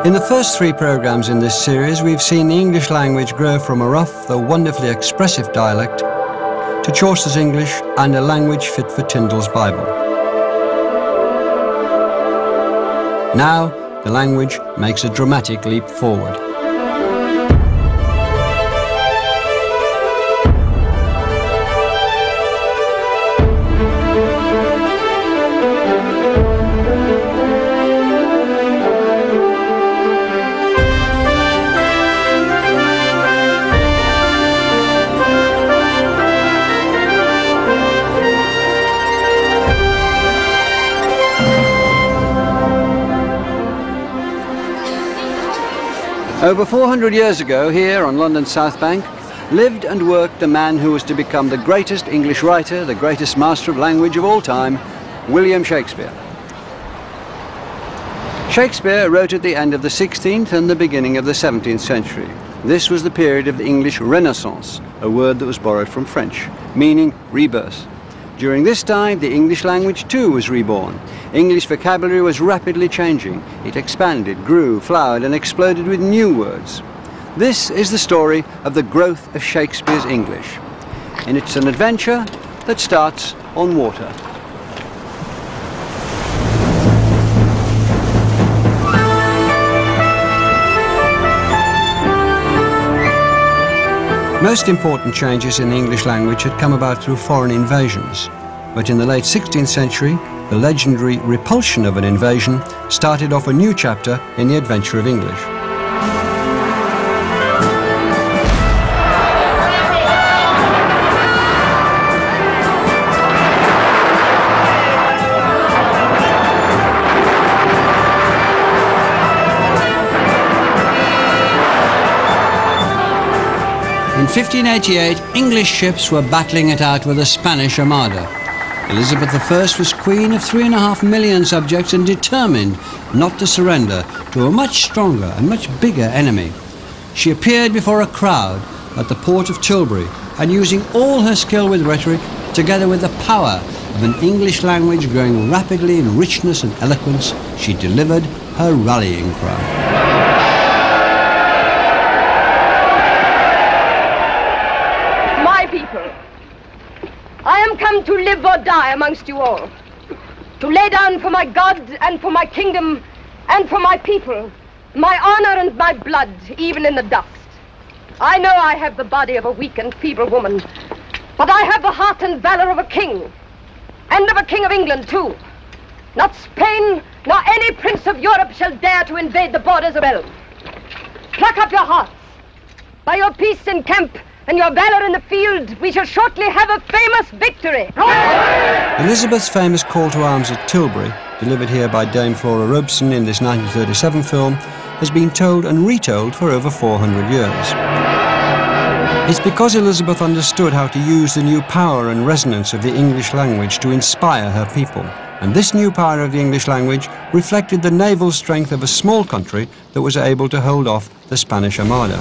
In the first 3 programs in this series, we've seen the English language grow from a rough, though wonderfully expressive dialect, to Chaucer's English and a language fit for Tyndall's Bible. Now, the language makes a dramatic leap forward. Over 400 years ago, here on London's South Bank, lived and worked the man who was to become the greatest English writer, the greatest master of language of all time, William Shakespeare. Shakespeare wrote at the end of the 16th and the beginning of the 17th century. This was the period of the English Renaissance, a word that was borrowed from French, meaning rebirth. During this time, the English language too was reborn. English vocabulary was rapidly changing. It expanded, grew, flowered, and exploded with new words. This is the story of the growth of Shakespeare's English. And it's an adventure that starts on water. Most important changes in the English language had come about through foreign invasions. But in the late 16th century, the legendary repulsion of an invasion started off a new chapter in the adventure of English. In 1588, English ships were battling it out with the Spanish Armada. Elizabeth I was queen of 3.5 million subjects and determined not to surrender to a much stronger and much bigger enemy. She appeared before a crowd at the port of Tilbury, and using all her skill with rhetoric, together with the power of an English language growing rapidly in richness and eloquence, she delivered her rallying cry. I am come to live or die amongst you all, to lay down for my God and for my kingdom and for my people, my honor and my blood, even in the dust. I know I have the body of a weak and feeble woman, but I have the heart and valor of a king, and of a king of England too. Not Spain, nor any prince of Europe shall dare to invade the borders of Elm. Pluck up your hearts. By your peace in camp and your valor in the field, we shall shortly have a famous victory. Elizabeth's famous call to arms at Tilbury, delivered here by Dame Flora Robeson in this 1937 film, has been told and retold for over 400 years. It's because Elizabeth understood how to use the new power and resonance of the English language to inspire her people. And this new power of the English language reflected the naval strength of a small country that was able to hold off the Spanish Armada.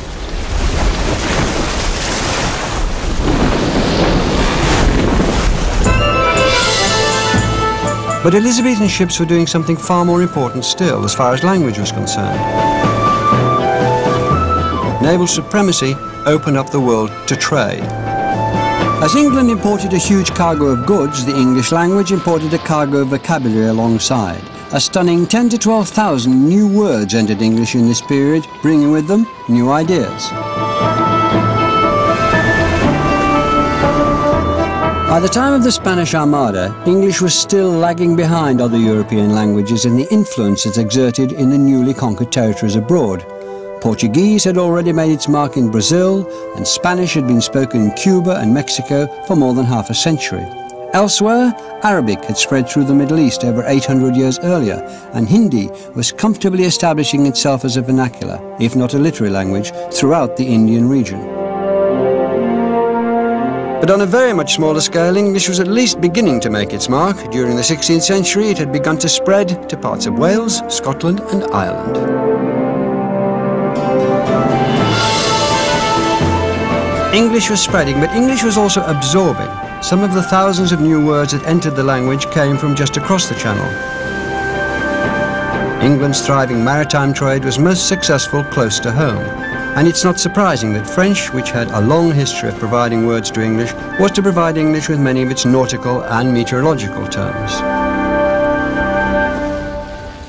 But Elizabethan ships were doing something far more important still as far as language was concerned. Naval supremacy opened up the world to trade. As England imported a huge cargo of goods, the English language imported a cargo of vocabulary alongside. A stunning 10,000 to 12,000 new words entered English in this period, bringing with them new ideas. By the time of the Spanish Armada, English was still lagging behind other European languages in the influence it exerted in the newly conquered territories abroad. Portuguese had already made its mark in Brazil, and Spanish had been spoken in Cuba and Mexico for more than half a century. Elsewhere, Arabic had spread through the Middle East over 800 years earlier, and Hindi was comfortably establishing itself as a vernacular, if not a literary language, throughout the Indian region. But on a very much smaller scale, English was at least beginning to make its mark. During the 16th century, it had begun to spread to parts of Wales, Scotland, and Ireland. English was spreading, but English was also absorbing. Some of the thousands of new words that entered the language came from just across the Channel. England's thriving maritime trade was most successful close to home. And it's not surprising that French, which had a long history of providing words to English, was to provide English with many of its nautical and meteorological terms.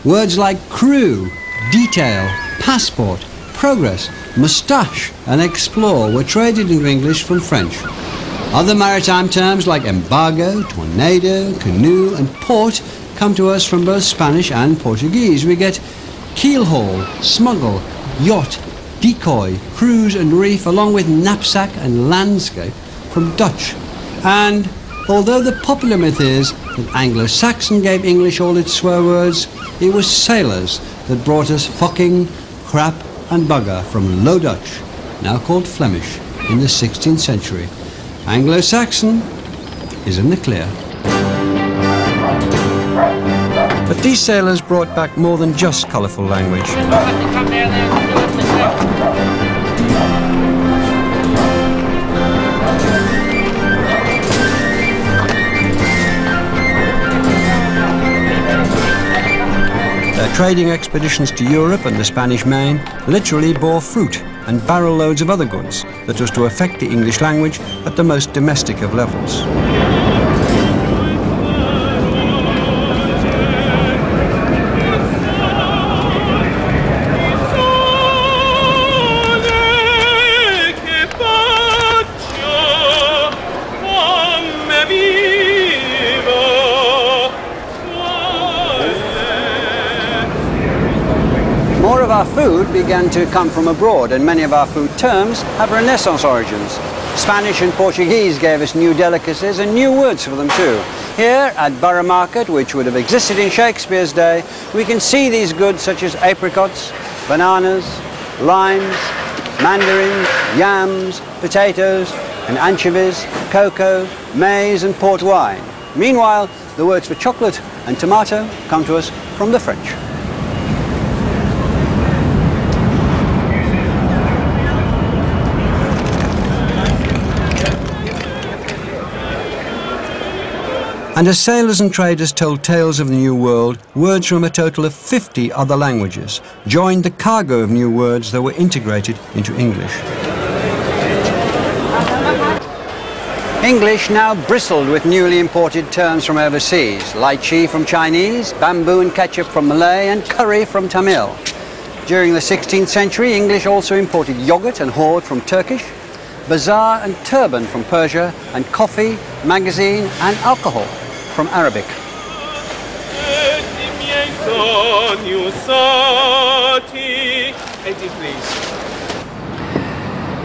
Words like crew, detail, passport, progress, moustache and explore were traded into English from French. Other maritime terms like embargo, tornado, canoe and port come to us from both Spanish and Portuguese. We get keelhaul, smuggle, yacht, decoy, cruise and reef, along with knapsack and landscape from Dutch. And although the popular myth is that Anglo-Saxon gave English all its swear words, it was sailors that brought us fucking, crap and bugger from Low Dutch, now called Flemish, in the 16th century. Anglo-Saxon is in the clear. But these sailors brought back more than just colourful language. Their trading expeditions to Europe and the Spanish Main literally bore fruit and barrel loads of other goods that was to affect the English language at the most domestic of levels. More of our food began to come from abroad, and many of our food terms have Renaissance origins. Spanish and Portuguese gave us new delicacies and new words for them too. Here at Borough Market, which would have existed in Shakespeare's day, we can see these goods such as apricots, bananas, limes, mandarins, yams, potatoes and anchovies, cocoa, maize and port wine. Meanwhile, the words for chocolate and tomato come to us from the French. And as sailors and traders told tales of the New World, words from a total of 50 other languages joined the cargo of new words that were integrated into English. English now bristled with newly imported terms from overseas: lychee from Chinese, bamboo and ketchup from Malay, and curry from Tamil. During the 16th century, English also imported yogurt and hoard from Turkish, bazaar and turban from Persia, and coffee, magazine and alcohol from Arabic.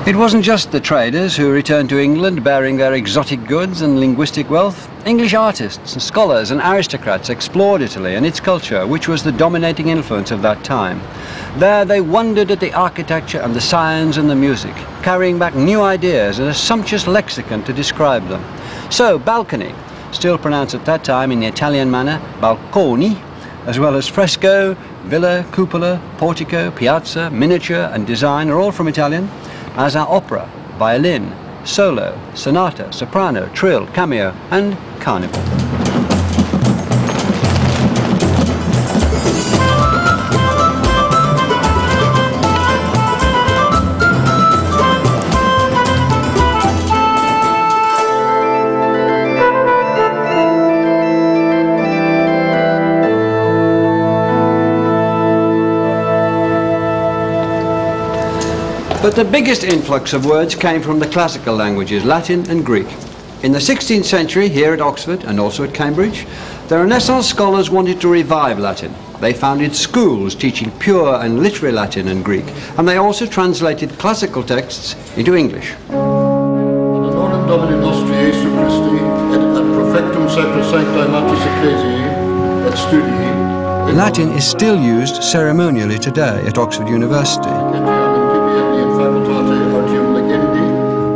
It wasn't just the traders who returned to England bearing their exotic goods and linguistic wealth. English artists, scholars and aristocrats explored Italy and its culture, which was the dominating influence of that time. There they wondered at the architecture and the science and the music, carrying back new ideas and a sumptuous lexicon to describe them. So balcony, still pronounced at that time in the Italian manner, balconi, as well as fresco, villa, cupola, portico, piazza, miniature and design are all from Italian, as are opera, violin, solo, sonata, soprano, trill, cameo and carnival. But the biggest influx of words came from the classical languages, Latin and Greek. In the 16th century, here at Oxford and also at Cambridge, the Renaissance scholars wanted to revive Latin. They founded schools teaching pure and literary Latin and Greek, and they also translated classical texts into English. Honorem Domini nostri Jesu Christi et ad profectum sacrosanctae Matis Ecclesiae et studii. Latin is still used ceremonially today at Oxford University.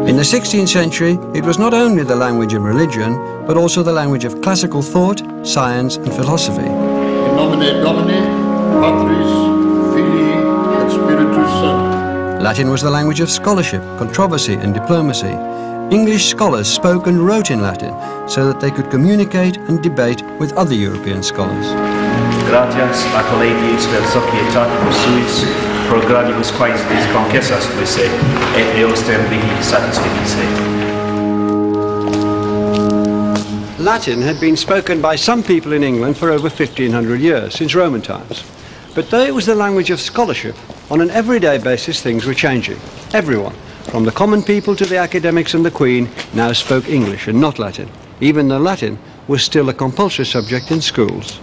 In the 16th century, it was not only the language of religion, but also the language of classical thought, science and philosophy. In nomine Domini, Patris, Filii et Spiritus Sancti. Latin was the language of scholarship, controversy and diplomacy. English scholars spoke and wrote in Latin so that they could communicate and debate with other European scholars. gracias a colegios del Societat Suis pro gradibus quaesitis conquessas tuisse et eostem mihi satisfidice. Latin had been spoken by some people in England for over 1500 years, since Roman times. But though it was the language of scholarship, on an everyday basis things were changing. Everyone, from the common people to the academics and the Queen, now spoke English and not Latin, even though Latin was still a compulsory subject in schools.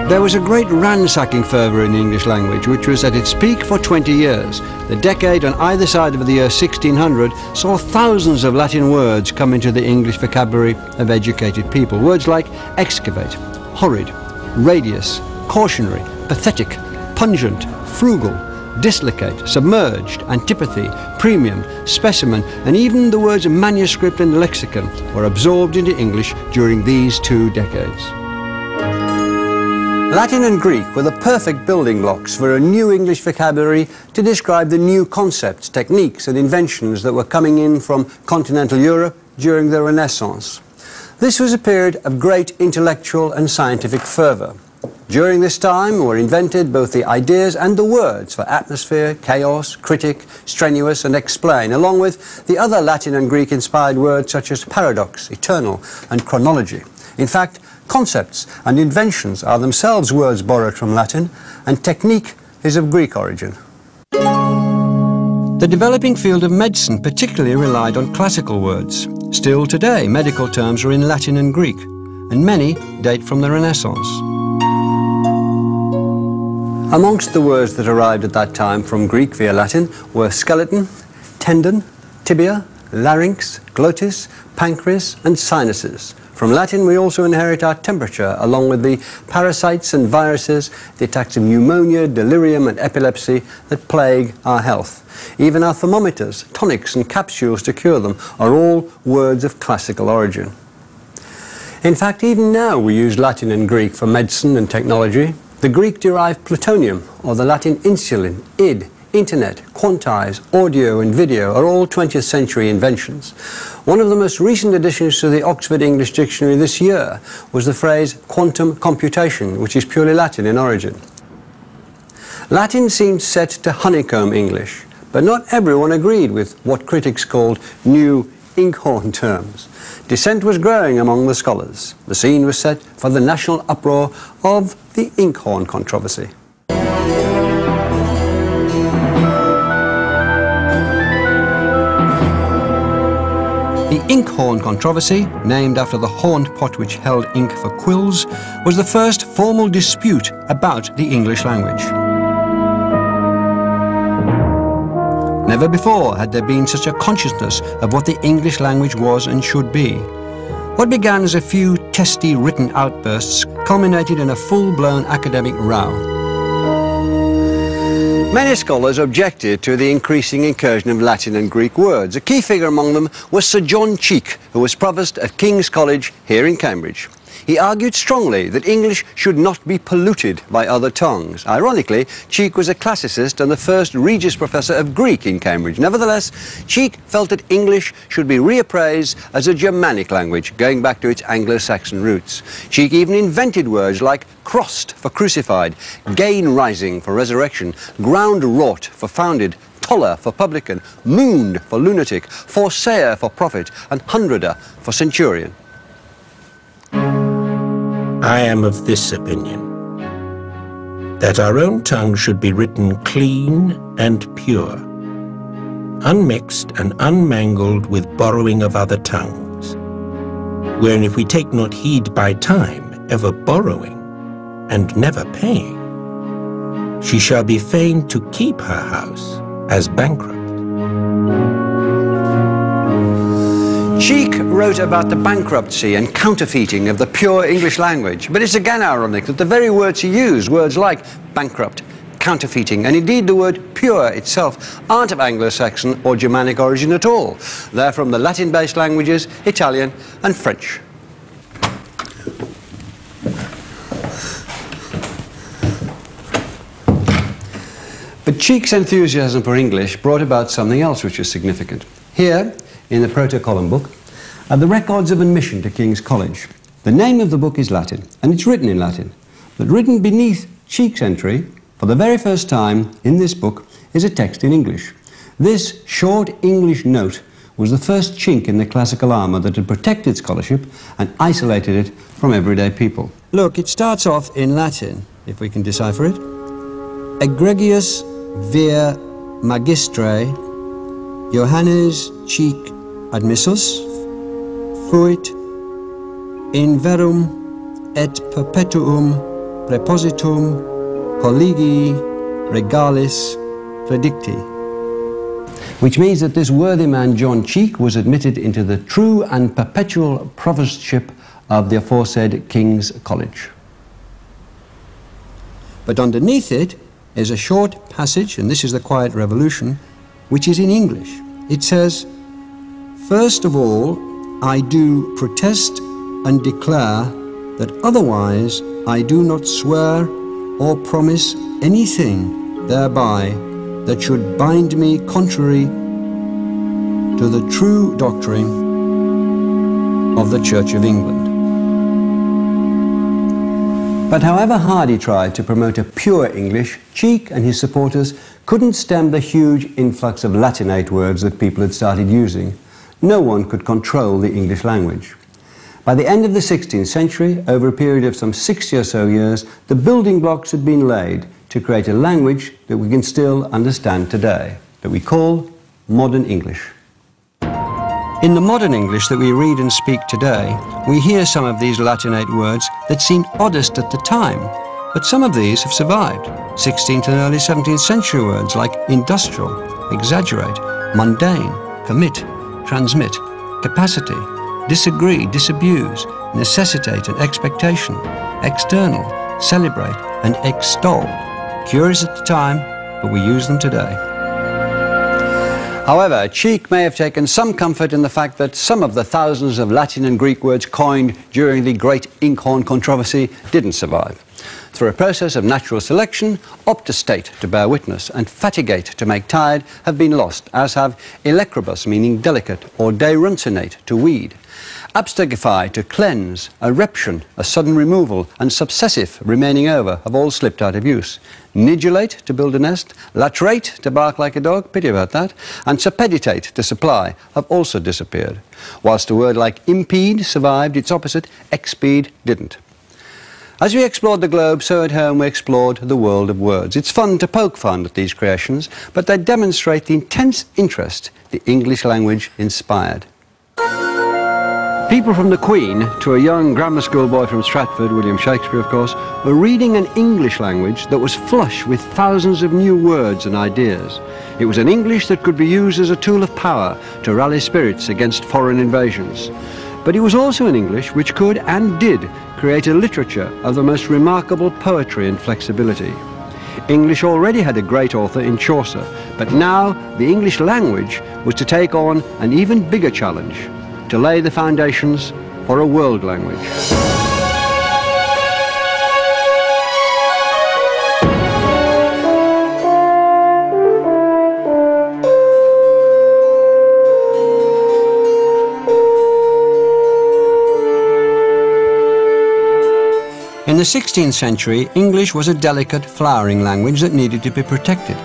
There was a great ransacking fervour in the English language, which was at its peak for 20 years. The decade on either side of the year 1600 saw thousands of Latin words come into the English vocabulary of educated people. Words like excavate, horrid, radius, cautionary, pathetic, pungent, frugal, dislocate, submerged, antipathy, premium, specimen, and even the words manuscript and lexicon were absorbed into English during these 2 decades. Latin and Greek were the perfect building blocks for a new English vocabulary to describe the new concepts, techniques and inventions that were coming in from continental Europe during the Renaissance. This was a period of great intellectual and scientific fervour. During this time were invented both the ideas and the words for atmosphere, chaos, critic, strenuous and explain, along with the other Latin and Greek inspired words such as paradox, eternal and chronology. In fact, concepts and inventions are themselves words borrowed from Latin, and technique is of Greek origin. The developing field of medicine particularly relied on classical words. Still today, medical terms are in Latin and Greek, and many date from the Renaissance. Amongst the words that arrived at that time from Greek via Latin were skeleton, tendon, tibia, larynx, glottis, pancreas and sinuses. From Latin we also inherit our temperature, along with the parasites and viruses, the attacks of pneumonia, delirium and epilepsy that plague our health. Even our thermometers, tonics and capsules to cure them are all words of classical origin. In fact, even now we use Latin and Greek for medicine and technology. The Greek-derived plutonium, or the Latin insulin, id, internet, quantize, audio and video are all 20th century inventions. One of the most recent additions to the Oxford English Dictionary this year was the phrase quantum computation, which is purely Latin in origin. Latin seemed set to honeycomb English, but not everyone agreed with what critics called new inkhorn terms. Dissent was growing among the scholars. The scene was set for the national uproar of the inkhorn controversy. The inkhorn controversy, named after the horned pot which held ink for quills, was the first formal dispute about the English language. Never before had there been such a consciousness of what the English language was and should be. What began as a few testy written outbursts culminated in a full-blown academic row. Many scholars objected to the increasing incursion of Latin and Greek words. A key figure among them was Sir John Cheek, who was Provost at King's College here in Cambridge. He argued strongly that English should not be polluted by other tongues. Ironically, Cheek was a classicist and the first Regius Professor of Greek in Cambridge. Nevertheless, Cheek felt that English should be reappraised as a Germanic language, going back to its Anglo-Saxon roots. Cheek even invented words like crossed for crucified, gain rising for resurrection, ground wrought for founded, toller for publican, mooned for lunatic, forsayer for prophet, and hundreder for centurion. I am of this opinion, that our own tongue should be written clean and pure, unmixed and unmangled with borrowing of other tongues, wherein if we take not heed by time, ever borrowing, and never paying, she shall be fain to keep her house as bankrupt. Cheek wrote about the bankruptcy and counterfeiting of the pure English language, but it's again ironic that the very words he used, words like bankrupt, counterfeiting, and indeed the word pure itself, aren't of Anglo-Saxon or Germanic origin at all. They're from the Latin-based languages, Italian and French. But But Cheek's enthusiasm for English brought about something else which is significant. Here, in the Proto-Column book, are the records of admission to King's College. The name of the book is Latin, and it's written in Latin. But written beneath Cheek's entry, for the very first time in this book, is a text in English. This short English note was the first chink in the classical armour that had protected scholarship and isolated it from everyday people. Look, it starts off in Latin, if we can decipher it. Egregius vir magistre Johannes Cheek admissus fuit in verum et perpetuum prepositum collegii regalis predicti. Which means that this worthy man, John Cheek, was admitted into the true and perpetual provostship of the aforesaid King's College. But underneath it is a short passage, and this is the Quiet Revolution, which is in English. It says, "First of all, I do protest and declare that otherwise I do not swear or promise anything thereby that should bind me contrary to the true doctrine of the Church of England." But however hard he tried to promote a pure English, Cheek and his supporters couldn't stem the huge influx of Latinate words that people had started using. No one could control the English language. By the end of the 16th century, over a period of some 60 or so years, the building blocks had been laid to create a language that we can still understand today, that we call modern English. In the modern English that we read and speak today, we hear some of these Latinate words that seemed oddest at the time, but some of these have survived. 16th and early 17th century words like industrial, exaggerate, mundane, commit, transmit, capacity, disagree, disabuse, necessitate and expectation, external, celebrate and extol. Curious at the time, but we use them today. However, Cheek may have taken some comfort in the fact that some of the thousands of Latin and Greek words coined during the Great Inkhorn controversy didn't survive. Through a process of natural selection, optostate to bear witness and fatigate to make tired have been lost, as have electrobus, meaning delicate, or deruncinate, to weed. Abstergify, to cleanse, eruption, a sudden removal, and subsessive, remaining over, have all slipped out of use. Nidulate, to build a nest, latrate, to bark like a dog, pity about that, and suppeditate, to supply, have also disappeared. Whilst a word like impede survived, its opposite, expede, didn't. As we explored the globe, so at home we explored the world of words. It's fun to poke fun at these creations, but they demonstrate the intense interest the English language inspired. People from the Queen to a young grammar school boy from Stratford, William Shakespeare of course, were reading an English language that was flush with thousands of new words and ideas. It was an English that could be used as a tool of power to rally spirits against foreign invasions. But it was also an English which could and did create a literature of the most remarkable poetry and flexibility. English already had a great author in Chaucer, but now the English language was to take on an even bigger challenge, to lay the foundations for a world language. In the 16th century, English was a delicate, flowering language that needed to be protected.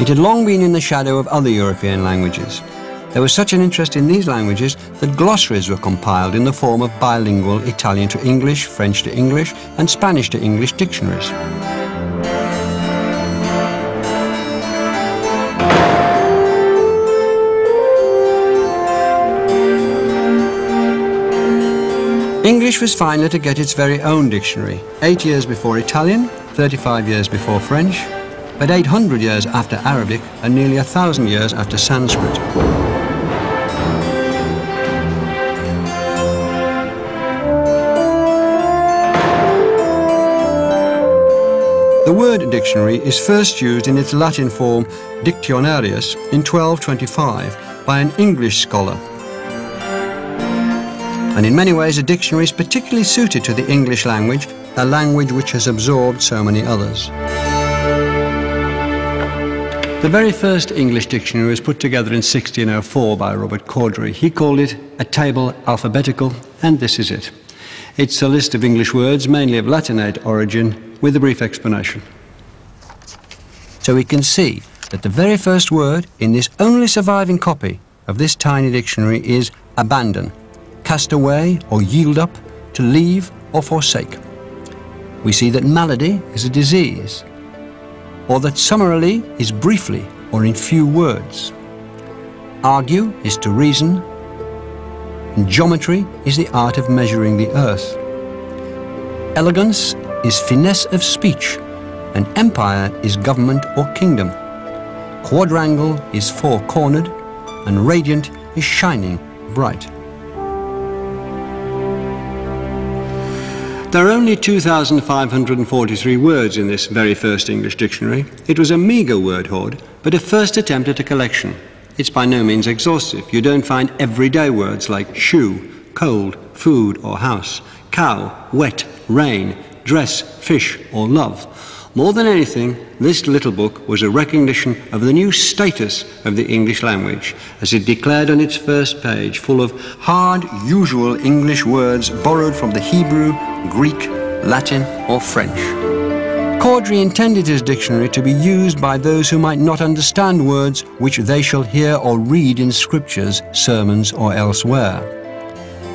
It had long been in the shadow of other European languages. There was such an interest in these languages that glossaries were compiled in the form of bilingual Italian to English, French to English, and Spanish to English dictionaries. English was finally to get its very own dictionary, 8 years before Italian, 35 years before French, but 800 years after Arabic and nearly 1,000 years after Sanskrit. The word dictionary is first used in its Latin form Dictionarius in 1225 by an English scholar. And in many ways a dictionary is particularly suited to the English language, a language which has absorbed so many others. The very first English dictionary was put together in 1604 by Robert Corddry. He called it a table alphabetical, and this is it. It's a list of English words, mainly of Latinate origin, with a brief explanation. So we can see that the very first word in this only surviving copy of this tiny dictionary is abandon, cast away or yield up, to leave or forsake. We see that malady is a disease, or that summarily is briefly or in few words. Argue is to reason, and geometry is the art of measuring the earth. Elegance is finesse of speech, and empire is government or kingdom. Quadrangle is four-cornered, and radiant is shining bright. There are only 2,543 words in this very first English dictionary. It was a meagre word hoard, but a first attempt at a collection. It's by no means exhaustive. You don't find everyday words like shoe, cold, food or house, cow, wet, rain, dress, fish or love. More than anything, this little book was a recognition of the new status of the English language, as it declared on its first page, full of hard, usual English words borrowed from the Hebrew, Greek, Latin or French. Corddry intended his dictionary to be used by those who might not understand words which they shall hear or read in scriptures, sermons or elsewhere.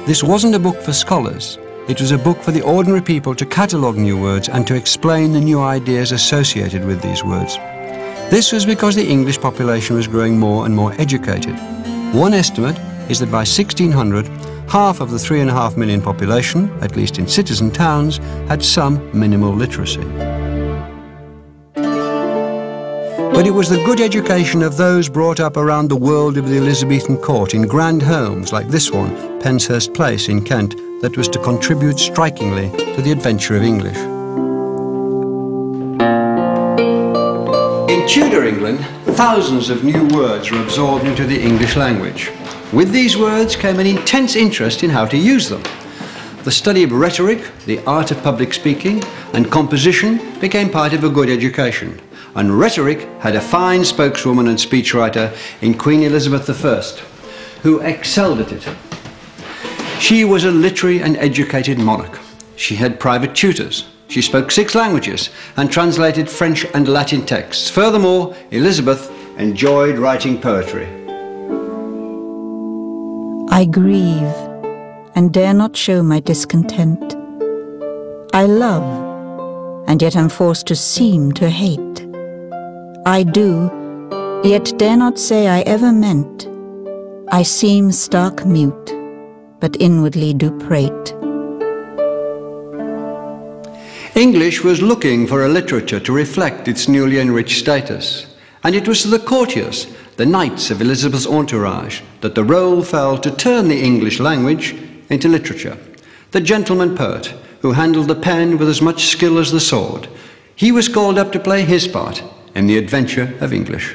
This wasn't a book for scholars. It was a book for the ordinary people to catalogue new words and to explain the new ideas associated with these words. This was because the English population was growing more and more educated. One estimate is that by 1600, half of the 3.5 million population, at least in citizen towns, had some minimal literacy. But it was the good education of those brought up around the world of the Elizabethan court in grand homes like this one, Penshurst Place in Kent, that was to contribute strikingly to the adventure of English. In Tudor England, thousands of new words were absorbed into the English language. With these words came an intense interest in how to use them. The study of rhetoric, the art of public speaking, and composition became part of a good education. And rhetoric had a fine spokeswoman and speechwriter in Queen Elizabeth I, who excelled at it. She was a literary and educated monarch. She had private tutors. She spoke 6 languages and translated French and Latin texts. Furthermore, Elizabeth enjoyed writing poetry. I grieve and dare not show my discontent. I love, and yet am forced to seem to hate. I do, yet dare not say I ever meant. I seem stark mute, but inwardly do prate. English was looking for a literature to reflect its newly enriched status, and it was to the courtiers, the knights of Elizabeth's entourage, that the role fell to turn the English language into literature. The gentleman poet, who handled the pen with as much skill as the sword, he was called up to play his part in the adventure of English.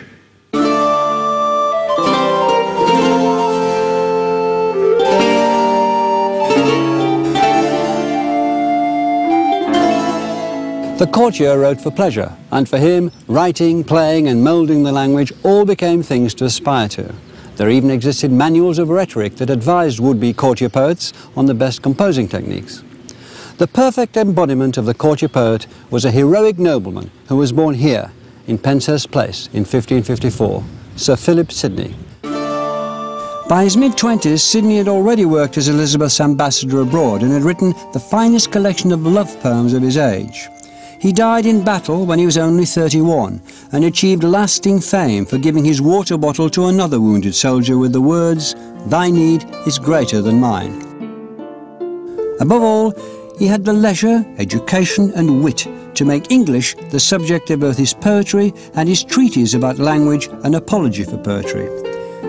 The courtier wrote for pleasure, and for him, writing, playing and moulding the language all became things to aspire to. There even existed manuals of rhetoric that advised would-be courtier poets on the best composing techniques. The perfect embodiment of the courtier poet was a heroic nobleman who was born here, in Penshurst Place, in 1554, Sir Philip Sidney. By his mid-20s, Sidney had already worked as Elizabeth's ambassador abroad and had written the finest collection of love poems of his age. He died in battle when he was only 31 and achieved lasting fame for giving his water bottle to another wounded soldier with the words, "Thy need is greater than mine." Above all, he had the leisure, education and wit to make English the subject of both his poetry and his treatise about language, an apology for poetry.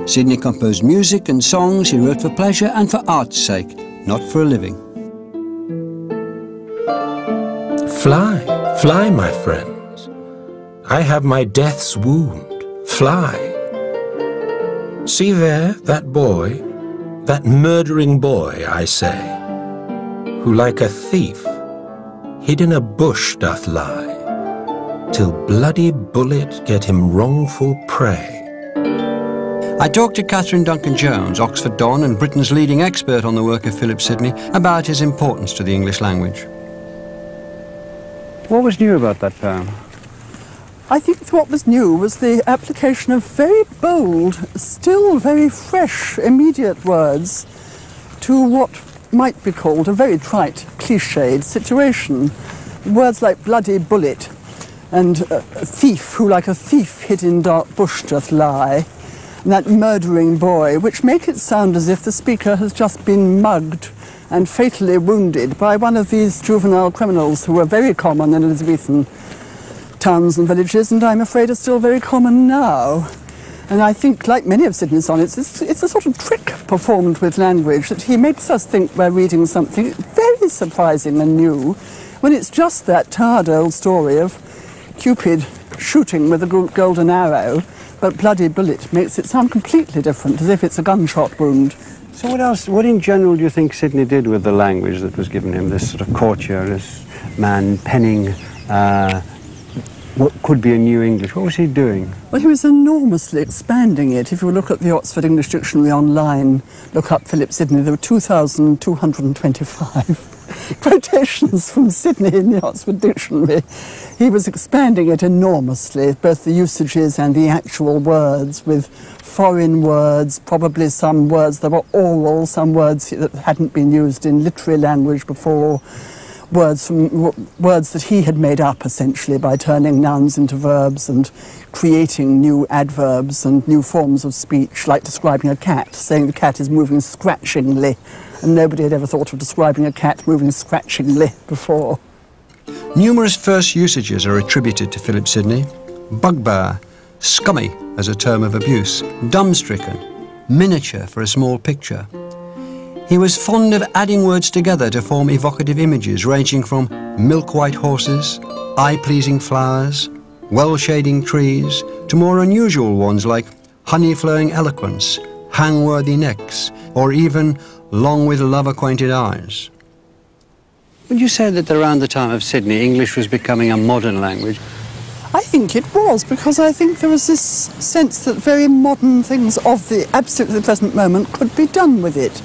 Sidney composed music and songs he wrote for pleasure and for art's sake, not for a living. Fly, fly, my friends. I have my death's wound. Fly. See there, that boy, that murdering boy, I say, who like a thief hid in a bush doth lie. till bloody bullet get him wrongful prey. I talked to Catherine Duncan-Jones, Oxford Don and Britain's leading expert on the work of Philip Sidney, about his importance to the English language. What was new about that poem? I think what was new was the application of very bold, still very fresh, immediate words to what might be called a very trite, cliched situation. Words like bloody bullet and a thief who like a thief hid in dark bush doth lie, and that murdering boy, which make it sound as if the speaker has just been mugged and fatally wounded by one of these juvenile criminals who were very common in Elizabethan towns and villages, and I'm afraid are still very common now. And I think, like many of Sidney's sonnets, it's a sort of trick performed with language that he makes us think we're reading something very surprising and new, when it's just that tired old story of Cupid shooting with a golden arrow, but bloody bullet makes it sound completely different, as if it's a gunshot wound. So what in general do you think Sidney did with the language that was given him, this sort of courtier, this man penning what could be a new English? What was he doing? Well, he was enormously expanding it. If you look at the Oxford English Dictionary online, look up Philip Sidney, there were 2,225 quotations from Sidney in the Oxford Dictionary. He was expanding it enormously, both the usages and the actual words, with foreign words, probably some words that were oral, some words that hadn't been used in literary language before, words that he had made up, essentially, by turning nouns into verbs and creating new adverbs and new forms of speech, like describing a cat, saying the cat is moving scratchingly, and nobody had ever thought of describing a cat moving scratchingly before. Numerous first usages are attributed to Philip Sidney. Bugbear, scummy as a term of abuse, dumb-stricken, miniature for a small picture. He was fond of adding words together to form evocative images ranging from milk-white horses, eye-pleasing flowers, well-shading trees, to more unusual ones like honey-flowing eloquence, hang-worthy necks, or even long with love-acquainted eyes. Would you say that around the time of Sidney, English was becoming a modern language? I think it was, because I think there was this sense that very modern things of the absolutely present moment could be done with it,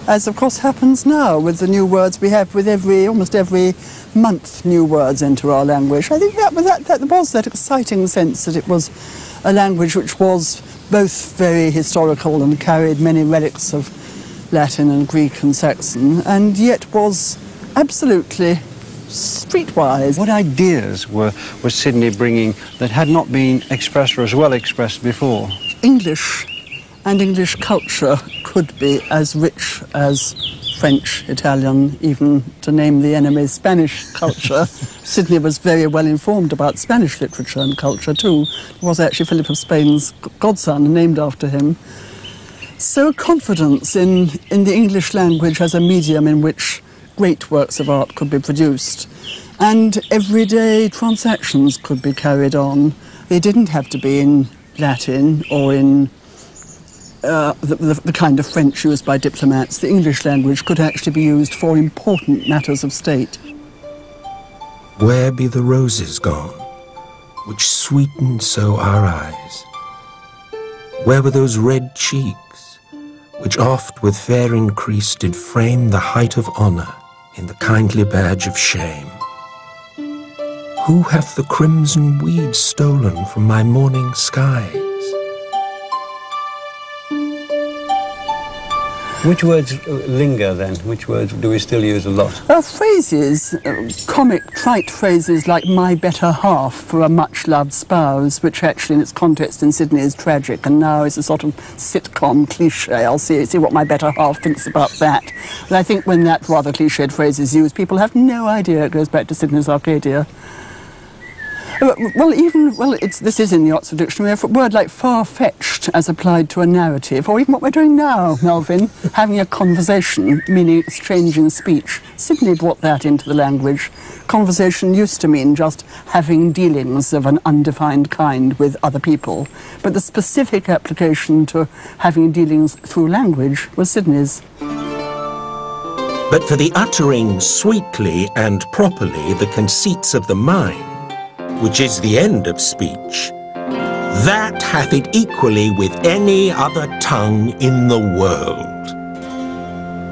as of course happens now with the new words we have with almost every month new words enter our language. I think that was that exciting sense that it was a language which was both very historical and carried many relics of Latin and Greek and Saxon, and yet was absolutely streetwise. What ideas was Sidney bringing that had not been expressed or as well expressed before? English and English culture could be as rich as French, Italian, even to name the enemy, Spanish culture. Sidney was very well informed about Spanish literature and culture too. It was actually Philip of Spain's godson, named after him. So a confidence in the English language as a medium in which great works of art could be produced, and everyday transactions could be carried on. They didn't have to be in Latin or in the kind of French used by diplomats. The English language could actually be used for important matters of state. Where be the roses gone, which sweeten so our eyes? Where were those red cheeks, which oft with fair increase did frame the height of honour in the kindly badge of shame? Who hath the crimson weed stolen from my morning skies? Which words linger then? Which words do we still use a lot? Phrases, comic, trite phrases like my better half for a much-loved spouse, which actually in its context in Sidney is tragic and now is a sort of sitcom cliche. I'll see what my better half thinks about that. But I think when that rather cliched phrase is used, people have no idea it goes back to Sidney's Arcadia. This is in the Oxford Dictionary, a word like far-fetched as applied to a narrative, or even what we're doing now, Melvyn, having a conversation, meaning exchange in speech. Sidney brought that into the language. Conversation used to mean just having dealings of an undefined kind with other people, but the specific application to having dealings through language was Sidney's. But for the uttering sweetly and properly the conceits of the mind, which is the end of speech, that hath it equally with any other tongue in the world.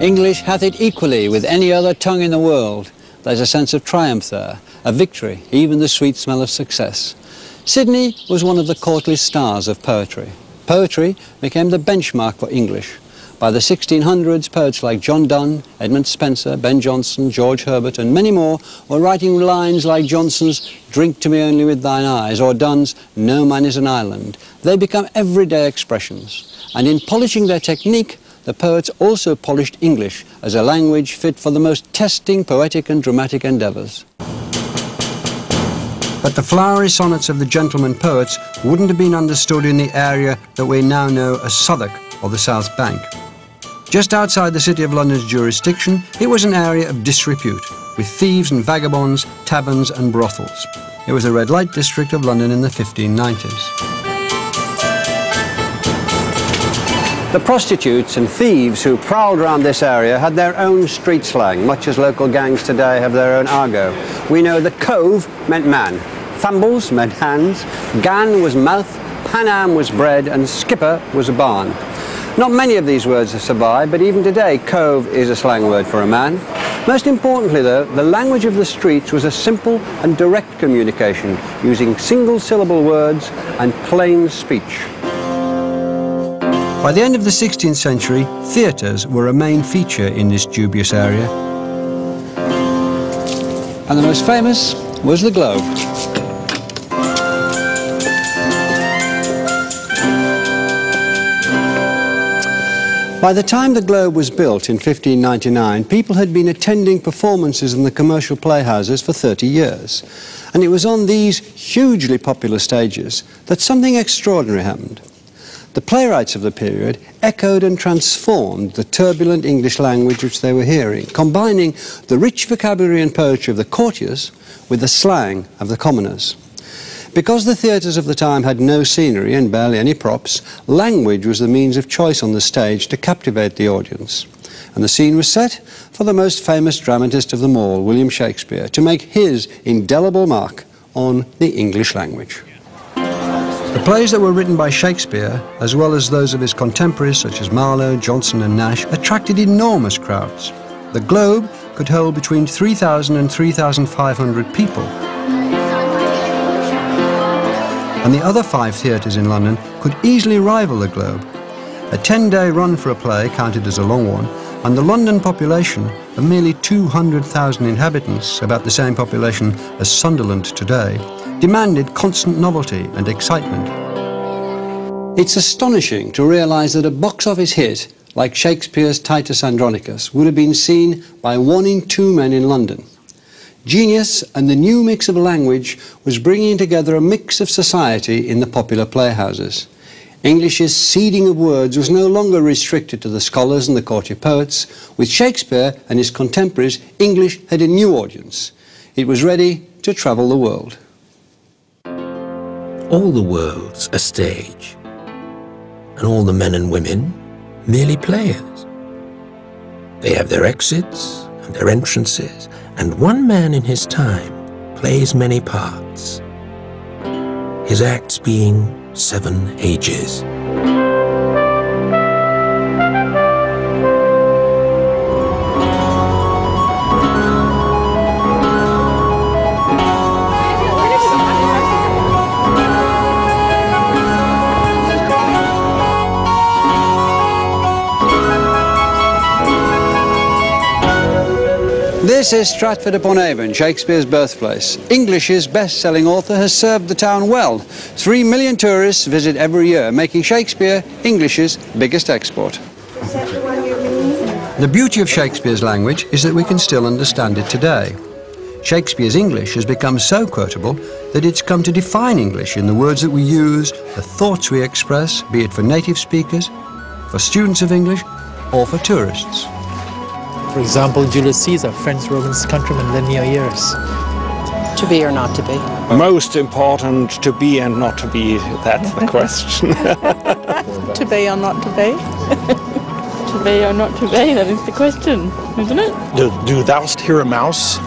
English hath it equally with any other tongue in the world. There's a sense of triumph there, a victory, even the sweet smell of success. Sidney was one of the courtly stars of poetry. Poetry became the benchmark for English. By the 1600s, poets like John Donne, Edmund Spenser, Ben Jonson, George Herbert and many more were writing lines like Johnson's "Drink to me only with thine eyes" or Donne's "No man is an island." They become everyday expressions. And in polishing their technique, the poets also polished English as a language fit for the most testing poetic and dramatic endeavours. But the flowery sonnets of the gentleman poets wouldn't have been understood in the area that we now know as Southwark or the South Bank. Just outside the City of London's jurisdiction, it was an area of disrepute, with thieves and vagabonds, taverns and brothels. It was the red light district of London in the 1590s. The prostitutes and thieves who prowled around this area had their own street slang, much as local gangs today have their own argot. We know that cove meant man, fumbles meant hands, gan was mouth, panam was bread, and skipper was a barn. Not many of these words have survived, but even today, cove is a slang word for a man. Most importantly, though, the language of the streets was a simple and direct communication, using single-syllable words and plain speech. By the end of the 16th century, theatres were a main feature in this dubious area. And the most famous was the Globe. By the time the Globe was built in 1599, people had been attending performances in the commercial playhouses for 30 years. And it was on these hugely popular stages that something extraordinary happened. The playwrights of the period echoed and transformed the turbulent English language which they were hearing, combining the rich vocabulary and poetry of the courtiers with the slang of the commoners. Because the theatres of the time had no scenery and barely any props, language was the means of choice on the stage to captivate the audience. And the scene was set for the most famous dramatist of them all, William Shakespeare, to make his indelible mark on the English language. The plays that were written by Shakespeare, as well as those of his contemporaries such as Marlowe, Jonson and Nash, attracted enormous crowds. The Globe could hold between 3,000 and 3,500 people. And the other 5 theatres in London could easily rival the Globe. A 10-day run for a play counted as a long one, and the London population of merely 200,000 inhabitants, about the same population as Sunderland today, demanded constant novelty and excitement. It's astonishing to realise that a box office hit like Shakespeare's Titus Andronicus would have been seen by 1 in 2 men in London. Genius and the new mix of language was bringing together a mix of society in the popular playhouses. English's seeding of words was no longer restricted to the scholars and the courtier poets. With Shakespeare and his contemporaries, English had a new audience. It was ready to travel the world. All the world's a stage, and all the men and women merely players. They have their exits and their entrances, and one man in his time plays many parts, his acts being 7 ages. This is Stratford-upon-Avon, Shakespeare's birthplace. English's best-selling author has served the town well. 3 million tourists visit every year, making Shakespeare English's biggest export. The beauty of Shakespeare's language is that we can still understand it today. Shakespeare's English has become so quotable that it's come to define English in the words that we use, the thoughts we express, be it for native speakers, for students of English, or for tourists. For example, Julius Caesar, Franz Rogan's countryman in the near years. To be or not to be? Most important, to be and not to be, that's the question. To be or not to be? To be or not to be, that is the question, isn't it? Do thou hear a mouse?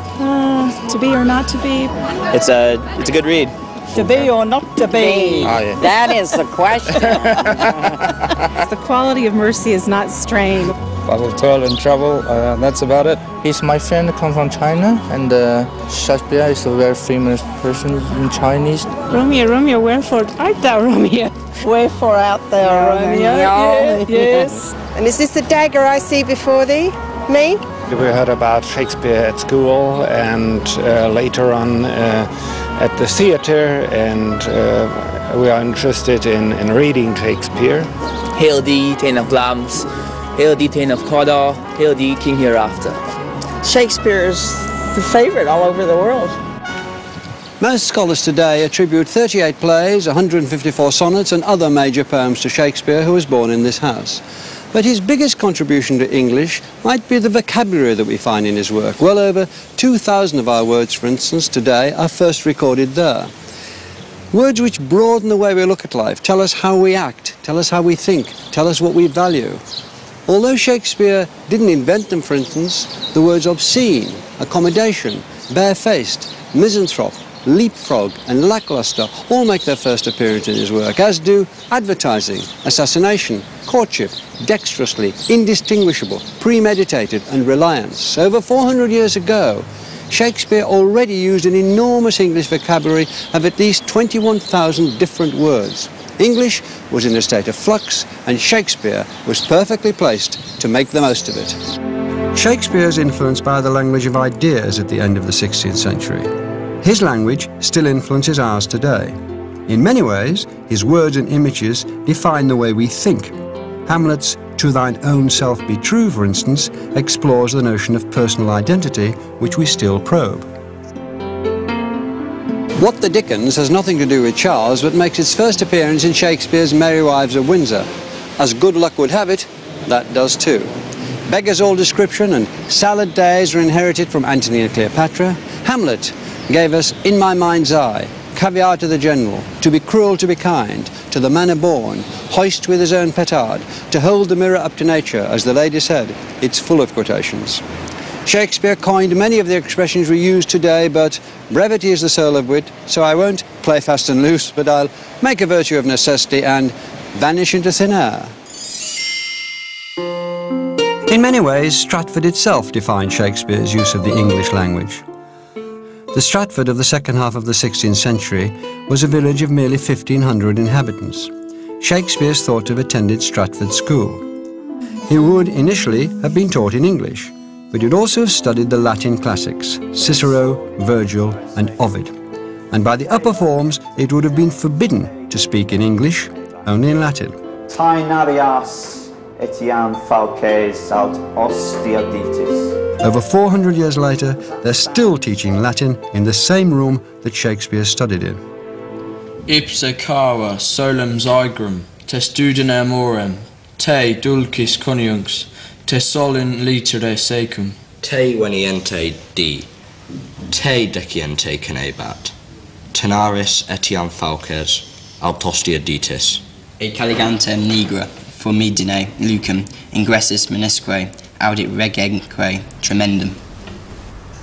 To be or not to be? It's a good read. To be or not to be? Oh, yeah. That is the question. The quality of mercy is not strained. Bottle toil and trouble, that's about it. He's my friend, comes from China, and Shakespeare is a very famous person in Chinese. Romeo, Romeo, wherefore art thou, Romeo? Wherefore art thou, Romeo? Yes. And is this the dagger I see before thee? Me? We heard about Shakespeare at school and later on at the theatre, and we are interested in reading Shakespeare. Hail thee, Thane of Lambs, hail thee, Thane of Cawdor, hail thee, King Hereafter. Shakespeare is the favourite all over the world. Most scholars today attribute 38 plays, 154 sonnets and other major poems to Shakespeare, who was born in this house. But his biggest contribution to English might be the vocabulary that we find in his work. Well over 2,000 of our words, for instance, today are first recorded there. Words which broaden the way we look at life, tell us how we act, tell us how we think, tell us what we value. Although Shakespeare didn't invent them, for instance, the words obscene, accommodation, barefaced, misanthrope, leapfrog and lackluster all make their first appearance in his work, as do advertising, assassination, courtship, dexterously, indistinguishable, premeditated and reliance. Over 400 years ago, Shakespeare already used an enormous English vocabulary of at least 21,000 different words. English was in a state of flux, and Shakespeare was perfectly placed to make the most of it. Shakespeare is influenced by the language of ideas at the end of the 16th century. His language still influences ours today. In many ways, his words and images define the way we think. Hamlet's "To thine own self be true," for instance, explores the notion of personal identity, which we still probe. What the Dickens has nothing to do with Charles, but makes its first appearance in Shakespeare's Merry Wives of Windsor. As good luck would have it, that does too. Beggars all description and salad days are inherited from Antony and Cleopatra. Hamlet gave us In My Mind's Eye, Caviar to the General, To be cruel, to be kind, To the manner born, Hoist with his own petard, To hold the mirror up to nature, as the lady said. It's full of quotations. Shakespeare coined many of the expressions we use today, but brevity is the soul of wit, so I won't play fast and loose, but I'll make a virtue of necessity and vanish into thin air. In many ways, Stratford itself defined Shakespeare's use of the English language. The Stratford of the second half of the 16th century was a village of merely 1,500 inhabitants. Shakespeare's thought to have attended Stratford School. He would initially have been taught in English, but he'd also have studied the Latin classics, Cicero, Virgil and Ovid. And by the upper forms, it would have been forbidden to speak in English, only in Latin. Tai narias etiam falces aut ostia ditis. Over 400 years later, they're still teaching Latin in the same room that Shakespeare studied in. Ipse cara solem Zygrum, te studine amorem, te dulcis coniunx, te solin litere secum. Te veniente di, te deciente canebat, tenaris etiam falces, aut ostia ditis. E caligantem nigra, formidine lucum, ingressus menisque, audit regenque tremendum.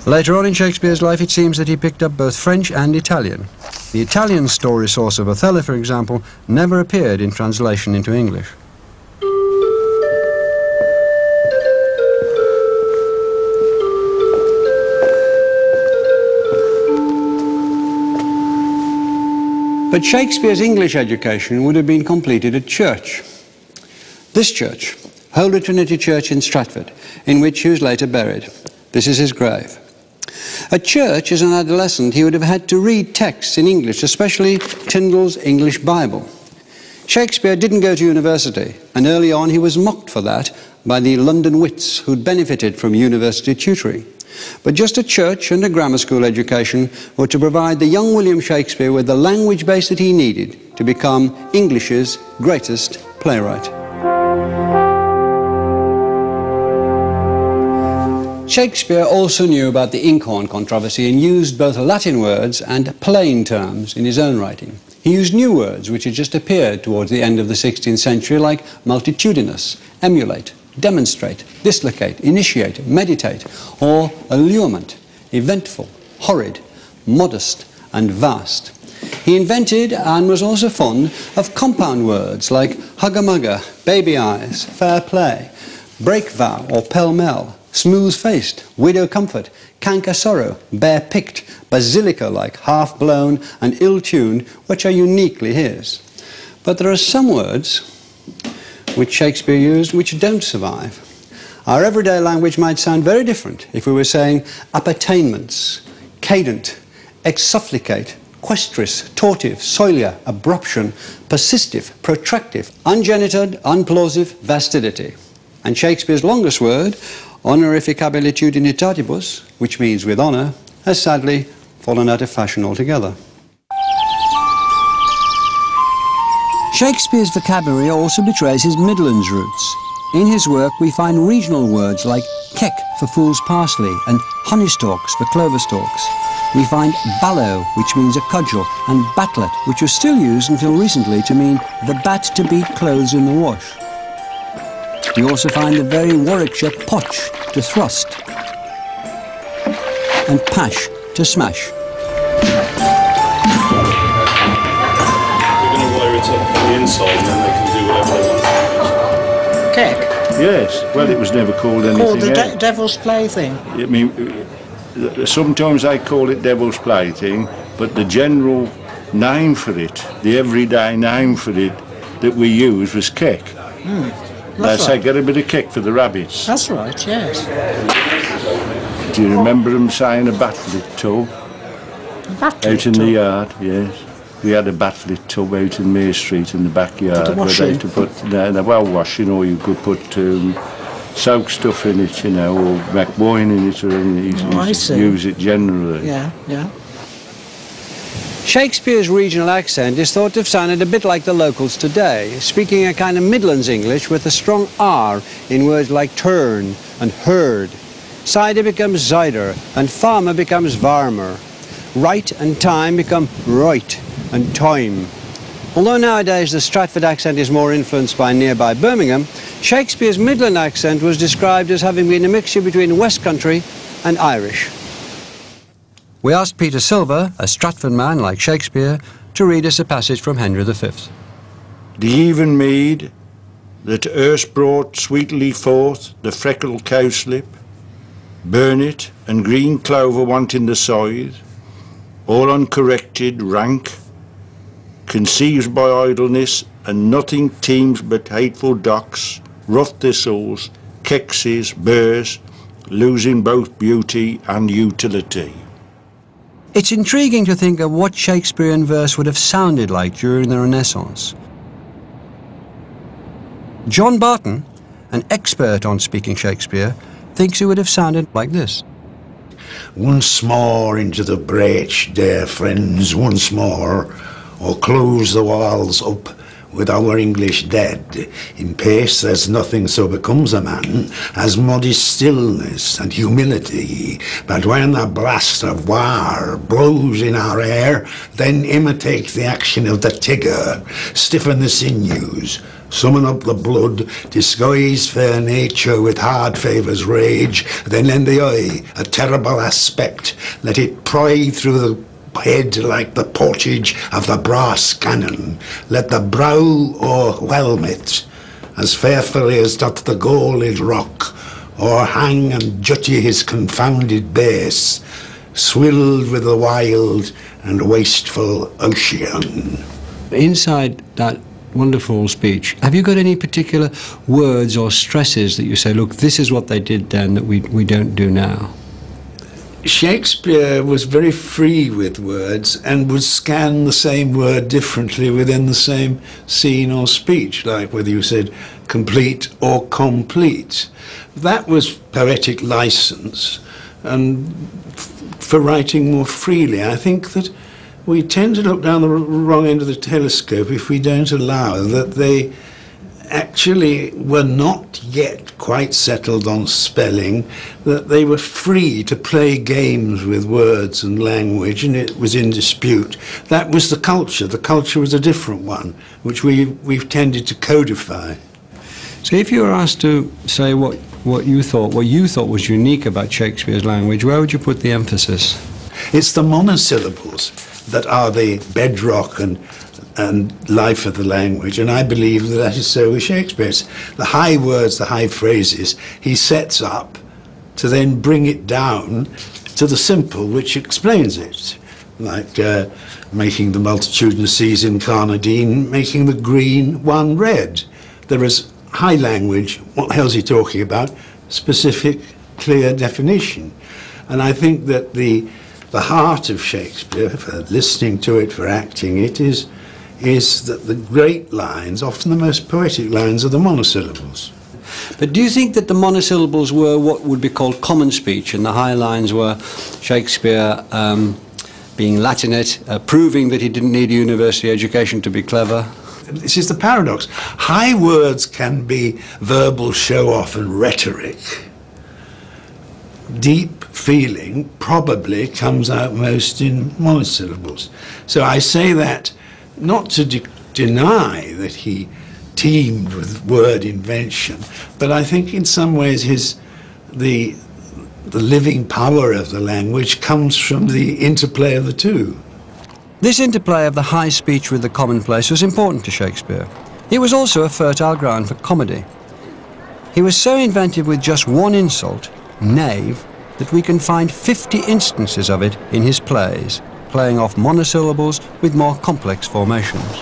Later on in Shakespeare's life, it seems that he picked up both French and Italian. The Italian story source of Othello, for example, never appeared in translation into English. But Shakespeare's English education would have been completed at church. This church, Holy Trinity Church in Stratford, in which he was later buried. This is his grave. At church, as an adolescent, he would have had to read texts in English, especially Tyndall's English Bible. Shakespeare didn't go to university, and early on he was mocked for that by the London wits who'd benefited from university tutoring. But just a church and a grammar school education were to provide the young William Shakespeare with the language base that he needed to become English's greatest playwright. Shakespeare also knew about the inkhorn controversy and used both Latin words and plain terms in his own writing. He used new words which had just appeared towards the end of the 16th century, like multitudinous, emulate, demonstrate, dislocate, initiate, meditate, or allurement, eventful, horrid, modest, and vast. He invented and was also fond of compound words like hugger-mugger, baby eyes, fair play, break-vow or pell-mell, smooth-faced, widow comfort, canker sorrow, bare-picked, basilica like half-blown and ill-tuned, which are uniquely his. But there are some words which Shakespeare used which don't survive. Our everyday language might sound very different if we were saying appertainments, cadent, exsufflicate, questris, tortive, solia, abruption, persistive, protractive, ungenitored, unplausive, vastidity. And Shakespeare's longest word, honorificabilitudinitatibus, which means with honour, has sadly fallen out of fashion altogether. Shakespeare's vocabulary also betrays his Midlands roots. In his work we find regional words like keck for fool's parsley and honeystalks for clover stalks. We find ballow, which means a cudgel, and batlet, which was still used until recently to mean the bat to beat clothes in the wash. We also find the very Warwickshire potch, to thrust, and pash, to smash. We're going to wire it up on the inside and then they can do whatever they want. Keck? Yes, well, it was never called anything Called the else. devil's plaything? I mean, sometimes they call it devil's plaything, but the general name for it, the everyday name for it that we used was keck. They say, get a bit of keck for the rabbits. That's right, yes. Do you remember them saying a batlet tub? Out in the yard, yes. We had a batlet tub out in Mayor Street in the backyard. For the washing? Where they used to put, well, washing, or you could put soak stuff in it, you know, or make wine in it, or anything. I see. Use it generally. Yeah, yeah. Shakespeare's regional accent is thought to have sounded a bit like the locals today, speaking a kind of Midlands English with a strong R in words like turn and herd. Cider becomes cider, and farmer becomes varmer. Right and time become right and time. Although nowadays the Stratford accent is more influenced by nearby Birmingham, Shakespeare's Midland accent was described as having been a mixture between West Country and Irish. We asked Peter Silver, a Stratford man like Shakespeare, to read us a passage from Henry V. The even mead that erst brought sweetly forth the freckled cowslip, burnet and green clover wanting the scythe, all uncorrected, rank, conceived by idleness, and nothing teems but hateful docks, rough thistles, kexes, burrs, losing both beauty and utility. It's intriguing to think of what Shakespearean verse would have sounded like during the Renaissance. John Barton, an expert on speaking Shakespeare, thinks it would have sounded like this. Once more into the breach, dear friends, once more, or close the walls up with our English dead. In pace there's nothing so becomes a man as modest stillness and humility. But when the blast of war blows in our air, then imitate the action of the tigger, stiffen the sinews, summon up the blood, disguise fair nature with hard favour's rage, then lend the eye a terrible aspect, let it pry through the head like the portage of the brass cannon, let the brow o'erwhelm it, as fearfully as doth the gold rock, o'erhang and jutty his confounded base, swilled with the wild and wasteful ocean. Inside that wonderful speech, have you got any particular words or stresses that you say, look, this is what they did then that we don't do now? Shakespeare was very free with words and would scan the same word differently within the same scene or speech, like whether you said complete or complete. That was poetic license and for writing more freely. I think that we tend to look down the wrong end of the telescope if we don't allow that they actually were not yet quite settled on spelling, that they were free to play games with words and language, and it was in dispute. That was the culture. The culture was a different one, which we've tended to codify. So if you were asked to say what you thought was unique about Shakespeare's language, where would you put the emphasis? It's the monosyllables that are the bedrock and life of the language, and I believe that is so with Shakespeare. It's the high words, the high phrases, he sets up to then bring it down to the simple which explains it, like making the multitudinous seas in Carnadine, making the green one red. There is high language, what the hell's he talking about? Specific, clear definition. And I think that the heart of Shakespeare, for listening to it, for acting it, is that the great lines, often the most poetic lines, are the monosyllables. But do you think that the monosyllables were what would be called common speech, and the high lines were Shakespeare being Latinate, proving that he didn't need a university education to be clever? This is the paradox. High words can be verbal show-off and rhetoric. Deep feeling probably comes out most in monosyllables. So I say that not to deny that he teemed with word invention, but I think in some ways the living power of the language comes from the interplay of the two. This interplay of the high speech with the commonplace was important to Shakespeare. It was also a fertile ground for comedy. He was so inventive with just one insult, knave, that we can find 50 instances of it in his plays, playing off monosyllables with more complex formations.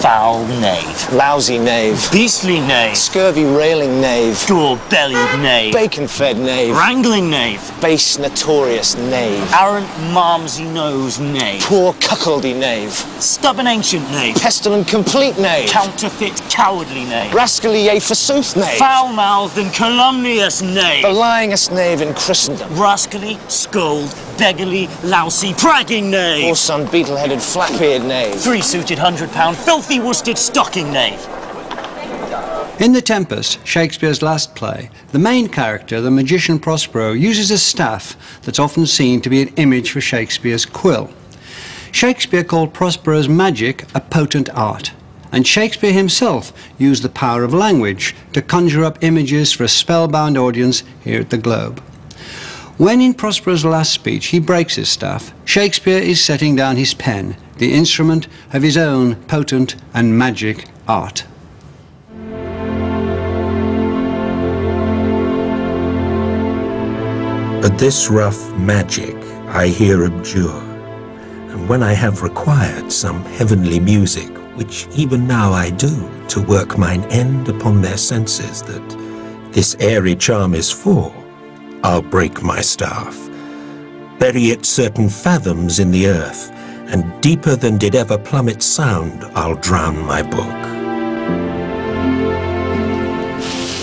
Foul knave. Lousy knave. Beastly knave. Scurvy railing knave. Gall-bellied knave. Bacon-fed knave. Wrangling knave. Base notorious knave. Arrant malmsy-nosed knave. Poor cuckoldy knave. Stubborn ancient knave. Pestilent complete knave. Counterfeit cowardly knave. Rascally yea forsooth knave. Foul-mouthed and calumnious knave. The lyingest knave in Christendom. Rascally, scold, beggarly, lousy, pragging knave. Poor son beetle-headed flat-beard knave. Three-suited £100 filthy worsted stocking knave. In The Tempest, Shakespeare's last play, the main character, the magician Prospero, uses a staff that's often seen to be an image for Shakespeare's quill. Shakespeare called Prospero's magic a potent art, and Shakespeare himself used the power of language to conjure up images for a spellbound audience here at the Globe. When in Prospero's last speech he breaks his staff, Shakespeare is setting down his pen, the instrument of his own potent and magic art. But this rough magic I here abjure, and when I have required some heavenly music, which even now I do, to work mine end upon their senses that this airy charm is for, I'll break my staff, bury it certain fathoms in the earth, and deeper than did ever plummet sound, I'll drown my book.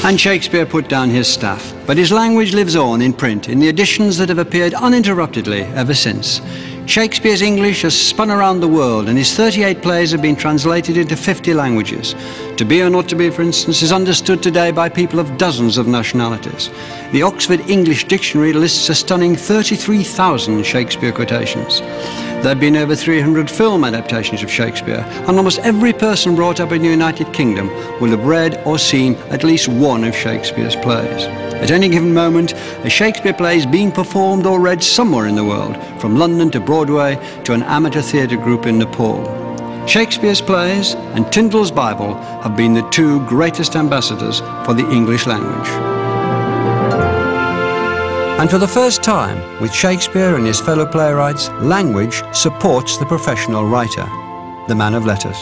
And Shakespeare put down his staff, but his language lives on in print in the editions that have appeared uninterruptedly ever since. Shakespeare's English has spun around the world, and his 38 plays have been translated into 50 languages. To Be or Not to Be, for instance, is understood today by people of dozens of nationalities. The Oxford English Dictionary lists a stunning 33,000 Shakespeare quotations. There have been over 300 film adaptations of Shakespeare, and almost every person brought up in the United Kingdom will have read or seen at least one of Shakespeare's plays. At any given moment, a Shakespeare play is being performed or read somewhere in the world, from London to Broadway to an amateur theatre group in Nepal. Shakespeare's plays and Tyndall's Bible have been the two greatest ambassadors for the English language. And for the first time, with Shakespeare and his fellow playwrights, language supports the professional writer, the man of letters.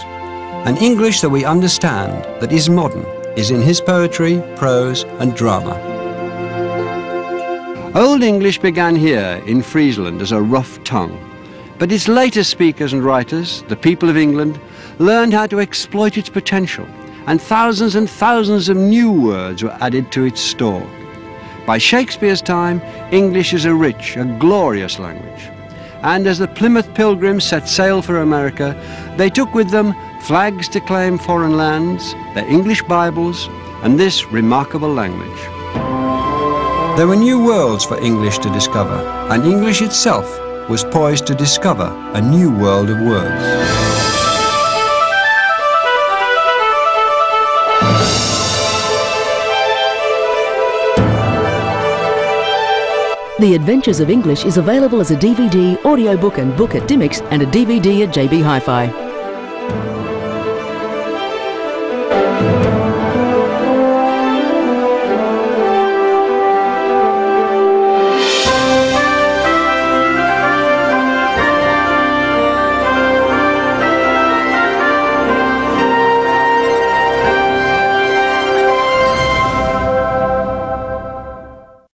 An English that we understand, that is modern, is in his poetry, prose and drama. Old English began here in Friesland as a rough tongue, but its later speakers and writers, the people of England, learned how to exploit its potential, and thousands of new words were added to its store. By Shakespeare's time, English is a rich, a glorious language. And as the Plymouth Pilgrims set sail for America, they took with them flags to claim foreign lands, their English Bibles, and this remarkable language. There were new worlds for English to discover, and English itself was poised to discover a new world of words. The Adventures of English is available as a DVD, audiobook and book at Dymocks and a DVD at JB Hi-Fi.